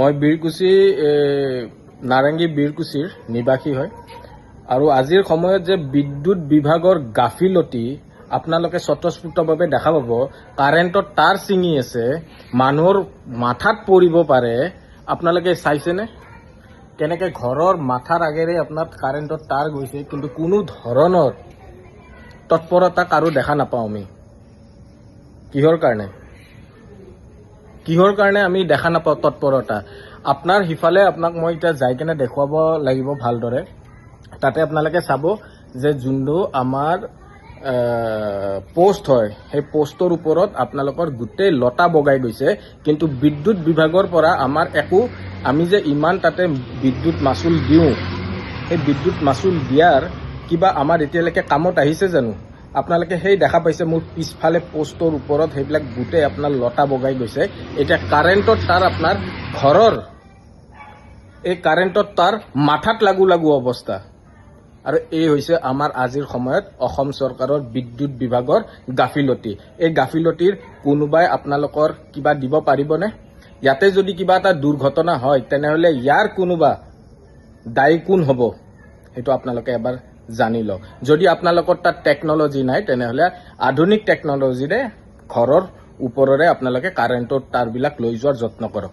মই বীৰকুছি নাৰেঙ্গী বীৰকুছিৰ নিবাসী হয় আৰু আজিৰ সময়ত যে বিদ্যুৎ বিভাগৰ গাফিলতি আপোনালোকে স্বতঃস্ফূৰ্তভাৱে দেখা পাব। কাৰেণ্টৰ তাৰ ছিঙি আছে, মানুহৰ মাথাত পৰিব পাৰে। আপোনালোকে চাইছেনে কেনেকৈ ঘৰৰ মাথাৰ আগেৰে আপোনাৰ কাৰেণ্টৰ তাৰ গৈছে, কিন্তু কোনো ধৰণৰ তৎপৰতা কাৰো দেখা নাপাওঁ। আমি কিহৰ কাৰণে আমি দেখা নাপাওঁ তৎপৰতা? আপোনাৰ সিফালে আপোনাক মই এতিয়া যাই কেনে দেখুৱাব লাগিব ভালদৰে। তাতে আপোনালোকে চাব যে যোনটো আমাৰ পোষ্ট হয়, সেই পোষ্টৰ ওপৰত আপোনালোকৰ গোটেই লতা বগাই গৈছে, কিন্তু বিদ্যুৎ বিভাগৰ পৰা আমাৰ আমি যে ইমান তাতে বিদ্যুৎ মাচুল দিওঁ, সেই বিদ্যুৎ মাচুল দিয়াৰ কিবা আমাৰ এতিয়ালৈকে কামত আহিছে জানো? আপোনালোকে সেই দেখা পাইছে মোৰ পিছফালে পোষ্টৰ ওপৰত সেইবিলাক গোটেই আপোনাৰ লতা বগাই গৈছে। এতিয়া কাৰেণ্টৰ তাৰ আপোনাৰ ঘৰৰ এই কাৰেণ্টৰ তাৰ মাথাত লাগু অৱস্থা। আৰু এই হৈছে আমাৰ আজিৰ সময়ত অসম চৰকাৰৰ বিদ্যুৎ বিভাগৰ গাফিলতি। এই গাফিলতিৰ কোনোবাই আপোনালোকৰ কিবা দিব পাৰিবনে? ইয়াতে যদি কিবা এটা দুৰ্ঘটনা হয়, তেনেহলে ইয়াৰ কোনোবা দায়ী কোন হ'ব সেইটো আপোনালোকে এবাৰ জানি লওক। যদি আপোনালোকৰ তাত টেকনলজি নাই, তেনেহলে আধুনিক টেকনলজিৰে ঘৰৰ ওপৰৰে আপোনালোকে কাৰেণ্টৰ তাৰবিলাক লৈ যোৱাৰ যত্ন কৰক।